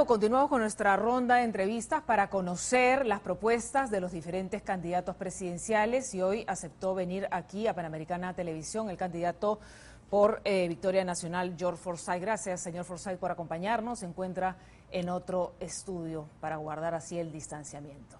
Bueno, continuamos con nuestra ronda de entrevistas para conocer las propuestas de los diferentes candidatos presidenciales y hoy aceptó venir aquí a Panamericana Televisión el candidato por Victoria Nacional, George Forsyth. Gracias, señor Forsyth, por acompañarnos. Se encuentra en otro estudio para guardar así el distanciamiento.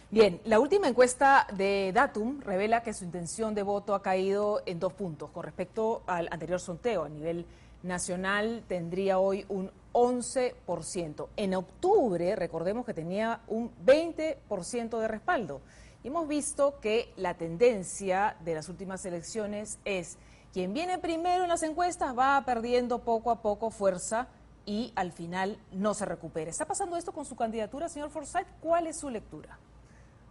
Bien, la última encuesta de Datum revela que su intención de voto ha caído en 2 puntos con respecto al anterior sondeo. A nivel nacional tendría hoy un 11%. En octubre, recordemos que tenía un 20% de respaldo. Y hemos visto que la tendencia de las últimas elecciones es quien viene primero en las encuestas va perdiendo poco a poco fuerza y al final no se recupera. ¿Está pasando esto con su candidatura, señor Forsyth? ¿Cuál es su lectura?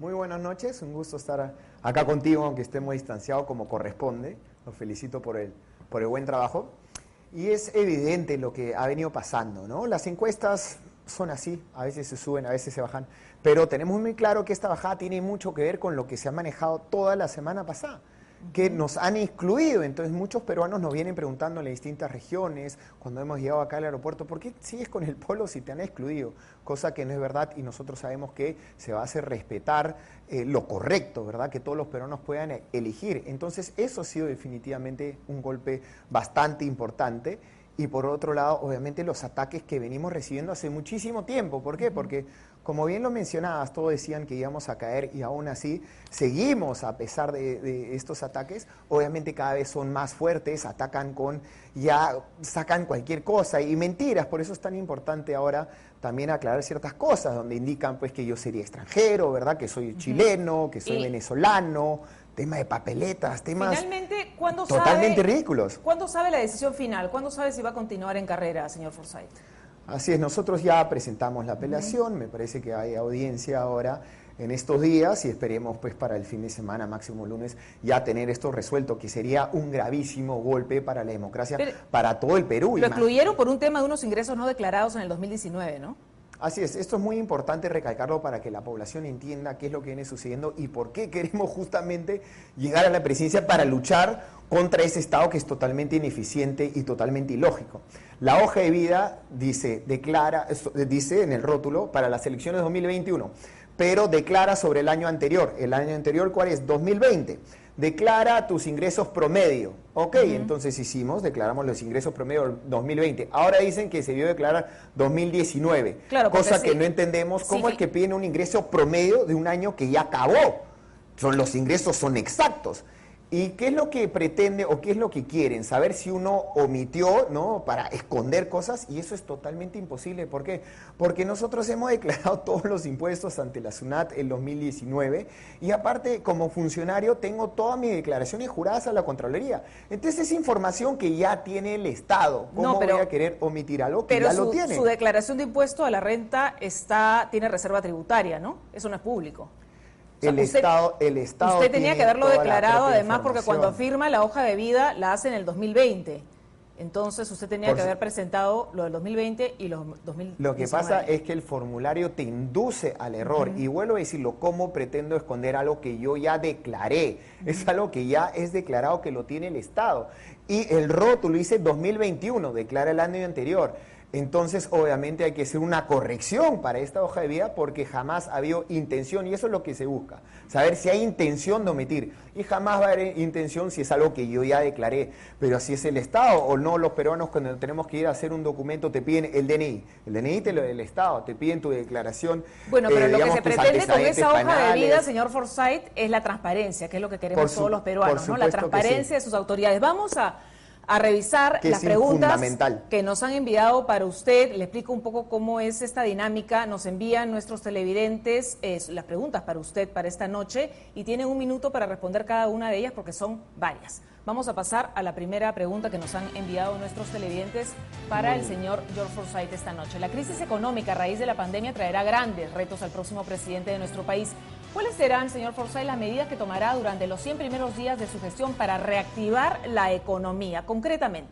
Muy buenas noches, un gusto estar acá contigo, aunque estemos distanciados como corresponde. Los felicito por el buen trabajo. Y es evidente lo que ha venido pasando, ¿no? Las encuestas son así, a veces se suben, a veces se bajan, pero tenemos muy claro que esta bajada tiene mucho que ver con lo que se ha manejado toda la semana pasada, que nos han excluido. Entonces muchos peruanos nos vienen preguntando en las distintas regiones, cuando hemos llegado acá al aeropuerto, ¿por qué sigues con el polo si te han excluido? Cosa que no es verdad y nosotros sabemos que se va a hacer respetar lo correcto, ¿verdad? Que todos los peruanos puedan elegir. Entonces eso ha sido definitivamente un golpe bastante importante. Y por otro lado, obviamente los ataques que venimos recibiendo hace muchísimo tiempo. ¿Por qué? Porque, como bien lo mencionabas, todos decían que íbamos a caer y aún así seguimos a pesar de estos ataques. Obviamente cada vez son más fuertes, atacan sacan cualquier cosa y mentiras. Por eso es tan importante ahora también aclarar ciertas cosas, donde indican pues que yo sería extranjero, ¿verdad? Que soy chileno, que soy venezolano, tema de papeletas, temas finalmente, totalmente ridículos. ¿Cuándo sabe la decisión final? ¿Cuándo sabe si va a continuar en carrera, señor Forsyth? Así es, nosotros ya presentamos la apelación, me parece que hay audiencia ahora en estos días y esperemos pues para el fin de semana, máximo lunes, ya tener esto resuelto, que sería un gravísimo golpe para la democracia, para todo el Perú. Lo excluyeron por un tema de unos ingresos no declarados en el 2019, ¿no? Así es, esto es muy importante recalcarlo para que la población entienda qué es lo que viene sucediendo y por qué queremos justamente llegar a la presidencia para luchar contra ese Estado que es totalmente ineficiente y totalmente ilógico. La hoja de vida dice en el rótulo para las elecciones 2021, pero declara sobre el año anterior. ¿El año anterior cuál es? 2020. Declara tus ingresos promedio. Ok, entonces declaramos los ingresos promedio del 2020. Ahora dicen que se debió declarar 2019. Claro, cosa que no entendemos cómo el que pide un ingreso promedio de un año que ya acabó. Los ingresos son exactos. ¿Y qué es lo que pretende o qué es lo que quieren? Saber si uno omitió, ¿no?, para esconder cosas, y eso es totalmente imposible. ¿Por qué? Porque nosotros hemos declarado todos los impuestos ante la SUNAT en 2019 y aparte como funcionario tengo todas mis declaraciones juradas a la Contraloría. Entonces es información que ya tiene el Estado. ¿Cómo voy a querer omitir algo que ya lo tiene? Su declaración de impuesto a la renta tiene reserva tributaria, ¿no? Eso no es público. O sea, el Estado usted tenía que haberlo declarado, además, porque cuando información. firma la hoja de vida la hace en el 2020. Entonces usted tenía que haber presentado lo del 2020 y los 2019. Lo que pasa es que el formulario te induce al error. Y vuelvo a decirlo, ¿cómo pretendo esconder algo que yo ya declaré? Es algo que ya es declarado, que lo tiene el Estado. Y el rótulo dice 2021, declara el año anterior. Entonces, obviamente, hay que hacer una corrección para esta hoja de vida porque jamás ha habido intención, y eso es lo que se busca, saber si hay intención de omitir. Y jamás va a haber intención si es algo que yo ya declaré. Pero si es el Estado o no, los peruanos cuando tenemos que ir a hacer un documento te piden el DNI. El DNI te lo del Estado, te piden tu declaración. Bueno, pero lo que se pretende con esa hoja penales. de vida, señor Forsyth, es la transparencia, que es lo que queremos todos los peruanos, ¿no? La transparencia de sus autoridades. Vamos a revisar las preguntas que nos han enviado para usted. Le explico un poco cómo es esta dinámica. Nos envían nuestros televidentes las preguntas para usted para esta noche y tienen 1 minuto para responder cada una de ellas porque son varias. Vamos a pasar a la primera pregunta que nos han enviado nuestros televidentes para el señor George Forsyth esta noche. La crisis económica a raíz de la pandemia traerá grandes retos al próximo presidente de nuestro país. ¿Cuáles serán, señor Forsyth, las medidas que tomará durante los 100 primeros días de su gestión para reactivar la economía, concretamente?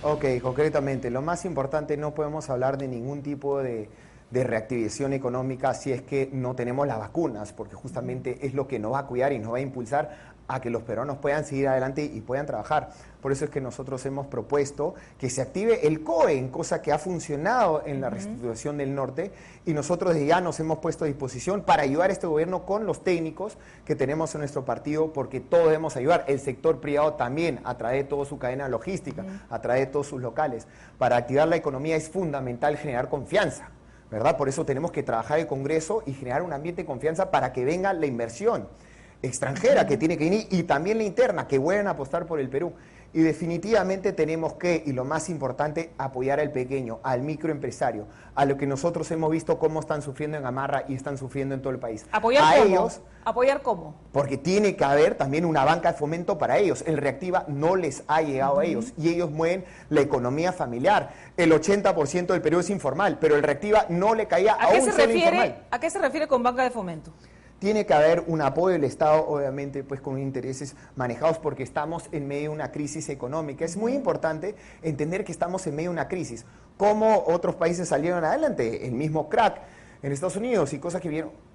Ok, concretamente, lo más importante, no podemos hablar de ningún tipo de reactivación económica si es que no tenemos las vacunas, porque justamente es lo que nos va a cuidar y nos va a impulsar a que los peruanos puedan seguir adelante y puedan trabajar. Por eso es que nosotros hemos propuesto que se active el COE, cosa que ha funcionado en la reestructuración del norte, y nosotros ya nos hemos puesto a disposición para ayudar a este gobierno con los técnicos que tenemos en nuestro partido, porque todos debemos ayudar. El sector privado también, a través de toda su cadena logística, a través de todos sus locales. Para activar la economía es fundamental generar confianza, ¿verdad? Por eso tenemos que trabajar el Congreso y generar un ambiente de confianza para que venga la inversión extranjera que tiene que venir y también la interna, que vuelvan a apostar por el Perú. Y definitivamente tenemos que, y lo más importante, apoyar al pequeño, al microempresario, a lo que nosotros hemos visto cómo están sufriendo en Gamarra y están sufriendo en todo el país. ¿Apoyar a cómo? Ellos, ¿Apoyar cómo? Porque tiene que haber también una banca de fomento para ellos. El Reactiva no les ha llegado a ellos y ellos mueven la economía familiar. El 80% del Perú es informal, pero el Reactiva no le caía a un solo informal. ¿A qué se refiere con banca de fomento? Tiene que haber un apoyo del Estado, obviamente, pues con intereses manejados, porque estamos en medio de una crisis económica. Es muy importante entender que estamos en medio de una crisis. Cómo otros países salieron adelante, el mismo crack en Estados Unidos y cosas que vieron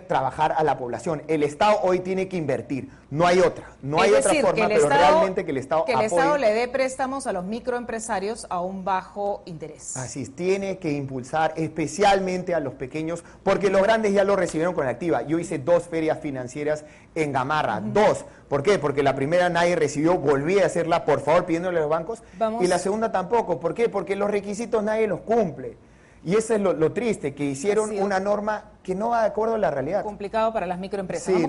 trabajar a la población. El Estado hoy tiene que invertir, no hay otra, no hay otra forma, pero realmente que el Estado apoye. Que el Estado le dé préstamos a los microempresarios a un bajo interés. Así es, tiene que impulsar especialmente a los pequeños, porque los grandes ya lo recibieron con activa. Yo hice 2 ferias financieras en Gamarra, 2. ¿Por qué? Porque la primera nadie recibió, volví a hacerla, por favor, pidiéndole a los bancos, y la segunda tampoco. ¿Por qué? Porque los requisitos nadie los cumple. Y eso es lo triste, que hicieron una norma que no va de acuerdo a la realidad. Complicado para las microempresas. Sí,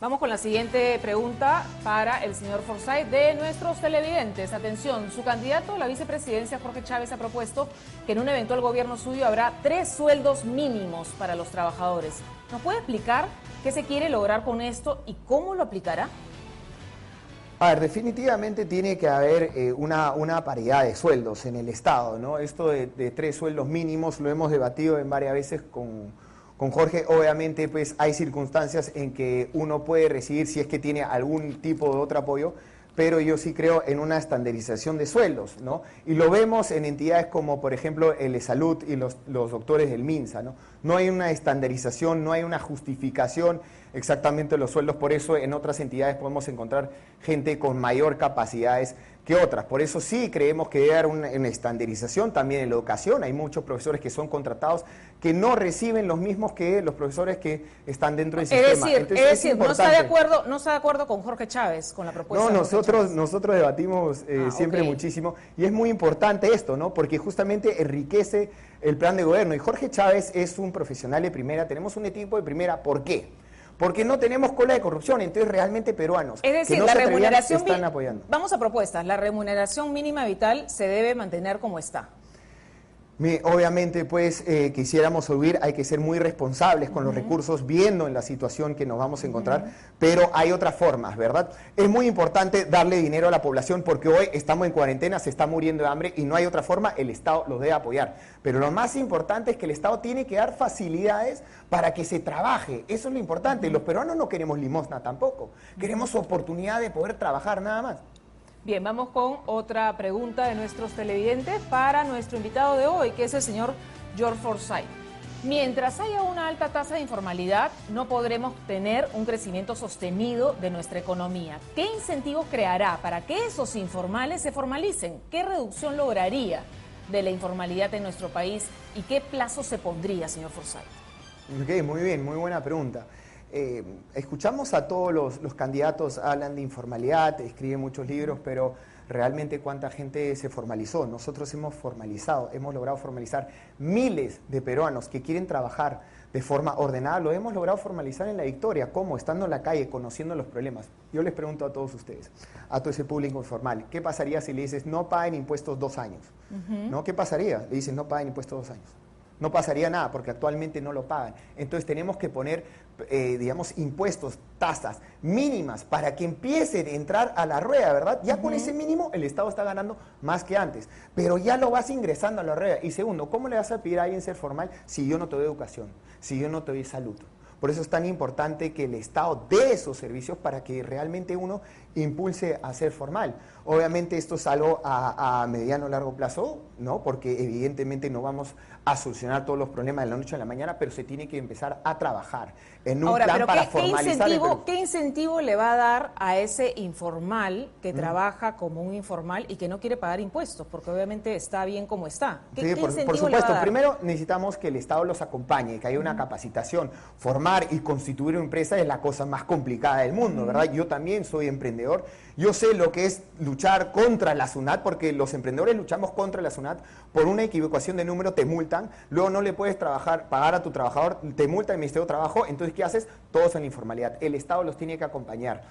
vamos con la siguiente pregunta para el señor Forsyth de nuestros televidentes. Atención, su candidato a la vicepresidencia, Jorge Chávez, ha propuesto que en un eventual gobierno suyo habrá 3 sueldos mínimos para los trabajadores. ¿Nos puede explicar qué se quiere lograr con esto y cómo lo aplicará? A ver, definitivamente tiene que haber una paridad de sueldos en el Estado, ¿no? Esto de 3 sueldos mínimos lo hemos debatido en varias veces con Jorge. Obviamente, pues hay circunstancias en que uno puede recibir, si es que tiene algún tipo de otro apoyo, pero yo sí creo en una estandarización de sueldos, ¿no? Y lo vemos en entidades como, por ejemplo, el Salud y los doctores del MINSA, ¿no? No hay una estandarización, no hay una justificación exactamente de los sueldos, por eso en otras entidades podemos encontrar gente con mayor capacidades que otras. Por eso sí creemos que debe haber una estandarización también en la educación. Hay muchos profesores que son contratados que no reciben los mismos que los profesores que están dentro del sistema. Es decir, no está de acuerdo con Jorge Chávez, con la propuesta. No, nosotros debatimos siempre muchísimo, y es muy importante esto, ¿no? Porque justamente enriquece el plan de gobierno, y Jorge Chávez es un profesional de primera, tenemos un equipo de primera. ¿Por qué? Porque no tenemos cola de corrupción, entonces realmente peruanos es decir, que no la se remuneración están apoyando. Vamos a propuestas, la remuneración mínima vital se debe mantener como está. Obviamente, pues, quisiéramos subir, hay que ser muy responsables con los recursos, viendo en la situación que nos vamos a encontrar, pero hay otras formas, ¿verdad? Es muy importante darle dinero a la población, porque hoy estamos en cuarentena, se está muriendo de hambre y no hay otra forma, el Estado los debe apoyar. Pero lo más importante es que el Estado tiene que dar facilidades para que se trabaje, eso es lo importante. Los peruanos no queremos limosna tampoco, queremos oportunidad de poder trabajar nada más. Bien, vamos con otra pregunta de nuestros televidentes para nuestro invitado de hoy, que es el señor George Forsyth. Mientras haya una alta tasa de informalidad, no podremos tener un crecimiento sostenido de nuestra economía. ¿Qué incentivo creará para que esos informales se formalicen? ¿Qué reducción lograría de la informalidad en nuestro país y qué plazo se pondría, señor Forsyth? Ok, muy bien, muy buena pregunta. Escuchamos a todos los candidatos, hablan de informalidad, escriben muchos libros, pero realmente cuánta gente se formalizó. Nosotros hemos logrado formalizar miles de peruanos que quieren trabajar de forma ordenada, lo hemos logrado formalizar en La Victoria. ¿Cómo? Estando en la calle, conociendo los problemas. Yo les pregunto a todos ustedes, a todo ese público informal, ¿qué pasaría si le dices no paguen impuestos 2 años? ¿No? ¿Qué pasaría? Le dices no paguen impuestos 2 años. No pasaría nada, porque actualmente no lo pagan. Entonces tenemos que poner, digamos, impuestos, tasas mínimas para que empiecen a entrar a la rueda, ¿verdad? Ya con ese mínimo el Estado está ganando más que antes, pero ya lo vas ingresando a la rueda. Y segundo, ¿cómo le vas a pedir a alguien ser formal si yo no te doy educación, si yo no te doy salud? Por eso es tan importante que el Estado dé esos servicios para que realmente uno impulse a ser formal. Obviamente esto es algo a mediano o largo plazo, ¿no? Porque evidentemente no vamos a solucionar todos los problemas de la noche a la mañana, pero se tiene que empezar a trabajar en un plan para formalizar el Perú. ¿Qué incentivo le va a dar a ese informal que trabaja como un informal y que no quiere pagar impuestos? Porque obviamente está bien como está. ¿Qué por incentivo supuesto, le va a dar? primero necesitamos que el Estado los acompañe, que haya una capacitación. Formar y constituir una empresa es la cosa más complicada del mundo, ¿verdad? Yo también soy emprendedor, yo sé lo que es luchar contra la SUNAT, porque los emprendedores luchamos contra la SUNAT. Por una equivocación de número te multan, luego no le puedes pagar a tu trabajador, te multa el Ministerio de Trabajo, entonces ¿qué haces? Todos en la informalidad. El Estado los tiene que acompañar.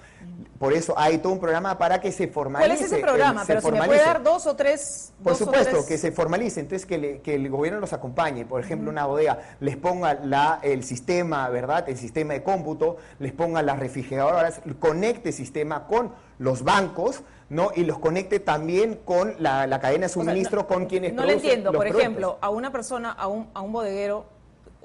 Por eso hay todo un programa para que se formalice. ¿Cuál es ese programa? Pero si me puede dar dos o tres... Por supuesto, que se formalice, entonces que el gobierno los acompañe. Por ejemplo, una bodega les ponga el sistema, ¿verdad? El sistema de cómputo, les ponga las refrigeradoras, conecte el sistema con los bancos, ¿no? Y los conecte también con la cadena de suministro, con quienes no producen le entiendo, los por productos. ejemplo, a una persona, a un bodeguero,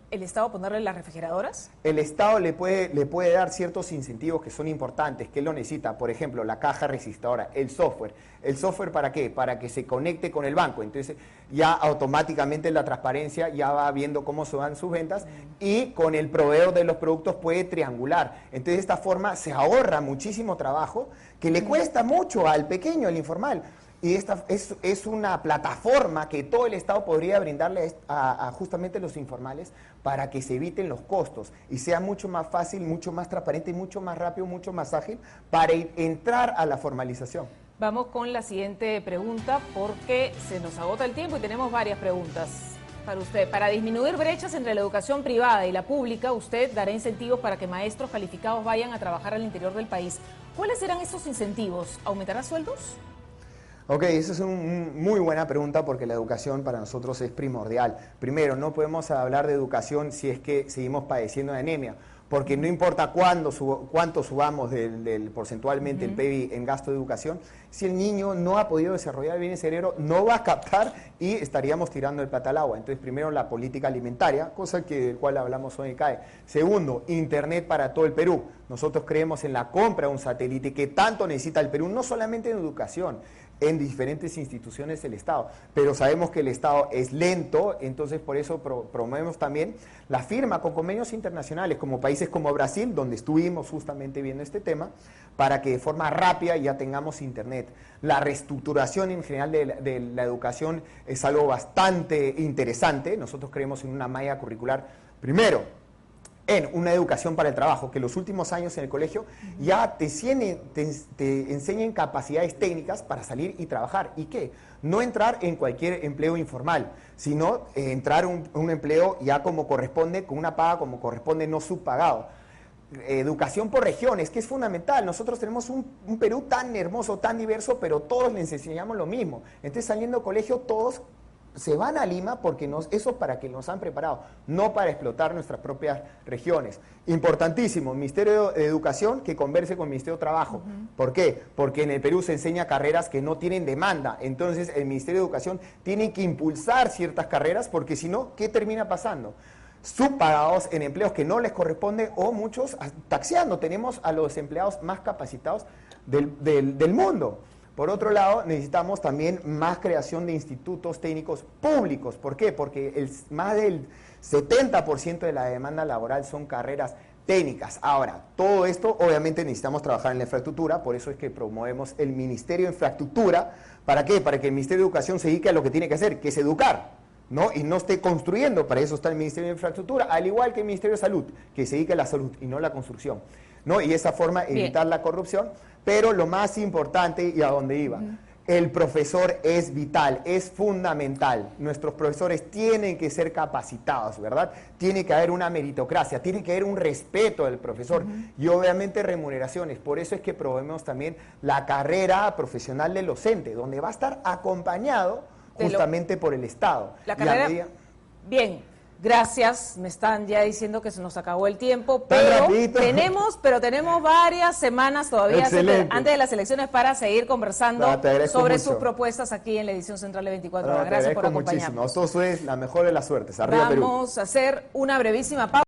¿el Estado ponerle las refrigeradoras? El Estado le puede dar ciertos incentivos que son importantes, que él lo necesita. Por ejemplo, la caja registradora, el software. ¿El software para qué? Para que se conecte con el banco. Entonces, ya automáticamente la transparencia ya va viendo cómo se van sus ventas y con el proveedor de los productos puede triangular. Entonces, de esta forma se ahorra muchísimo trabajo que le cuesta mucho al pequeño, al informal. Y esta es una plataforma que todo el Estado podría brindarle a justamente los informales para que se eviten los costos y sea mucho más fácil, mucho más transparente, mucho más rápido, mucho más ágil para entrar a la formalización. Vamos con la siguiente pregunta porque se nos agota el tiempo y tenemos varias preguntas para usted. Para disminuir brechas entre la educación privada y la pública, usted dará incentivos para que maestros calificados vayan a trabajar al interior del país. ¿Cuáles serán esos incentivos? ¿Aumentará sueldos? Ok, esa es una muy buena pregunta porque la educación para nosotros es primordial. Primero, no podemos hablar de educación si es que seguimos padeciendo de anemia, porque no importa cuánto subamos porcentualmente el PIB en gasto de educación, si el niño no ha podido desarrollar bien el cerebro, no va a captar y estaríamos tirando el plata al agua. Entonces, primero, la política alimentaria, cosa del cual hablamos hoy en CAE. Segundo, Internet para todo el Perú. Nosotros creemos en la compra de un satélite que tanto necesita el Perú, no solamente en educación, en diferentes instituciones del Estado, pero sabemos que el Estado es lento, entonces por eso promovemos también la firma con convenios internacionales, como países como Brasil, donde estuvimos justamente viendo este tema, para que de forma rápida ya tengamos Internet. La reestructuración en general de la educación es algo bastante interesante. Nosotros creemos en una malla curricular, primero, en una educación para el trabajo, que los últimos años en el colegio ya te enseñen capacidades técnicas para salir y trabajar. ¿Y qué? No entrar en cualquier empleo informal, sino entrar un empleo ya como corresponde, con una paga como corresponde, no subpagado. Educación por regiones, que es fundamental. Nosotros tenemos un Perú tan hermoso, tan diverso, pero todos les enseñamos lo mismo. Entonces, saliendo del colegio, todos se van a Lima porque eso para que nos han preparado, no para explotar nuestras propias regiones. Importantísimo, Ministerio de Educación que converse con el Ministerio de Trabajo. ¿Por qué? Porque en el Perú se enseña carreras que no tienen demanda. Entonces el Ministerio de Educación tiene que impulsar ciertas carreras porque si no, ¿qué termina pasando? Subpagados en empleos que no les corresponde o muchos taxiando. Tenemos a los empleados más capacitados del mundo. Por otro lado, necesitamos también más creación de institutos técnicos públicos. ¿Por qué? Porque más del 70% de la demanda laboral son carreras técnicas. Ahora, todo esto obviamente necesitamos trabajar en la infraestructura, por eso es que promovemos el Ministerio de Infraestructura. ¿Para qué? Para que el Ministerio de Educación se dedique a lo que tiene que hacer, que es educar, ¿no? Y no esté construyendo. Para eso está el Ministerio de Infraestructura, al igual que el Ministerio de Salud, que se dedique a la salud y no a la construcción, ¿no? Y de esa forma evitar la corrupción. Pero lo más importante, y a dónde iba, el profesor es vital, es fundamental. Nuestros profesores tienen que ser capacitados, ¿verdad? Tiene que haber una meritocracia, tiene que haber un respeto del profesor y obviamente remuneraciones. Por eso es que promovemos también la carrera profesional del docente, donde va a estar acompañado justamente por el Estado. La carrera, bien. Gracias, me están ya diciendo que se nos acabó el tiempo, pero tenemos varias semanas todavía antes de las elecciones para seguir conversando sobre sus propuestas aquí en la edición central de 24 horas. Gracias por acompañarnos. Muchísimo. Eso es la mejor de las suertes. Arriba Perú. Vamos a hacer una brevísima pausa.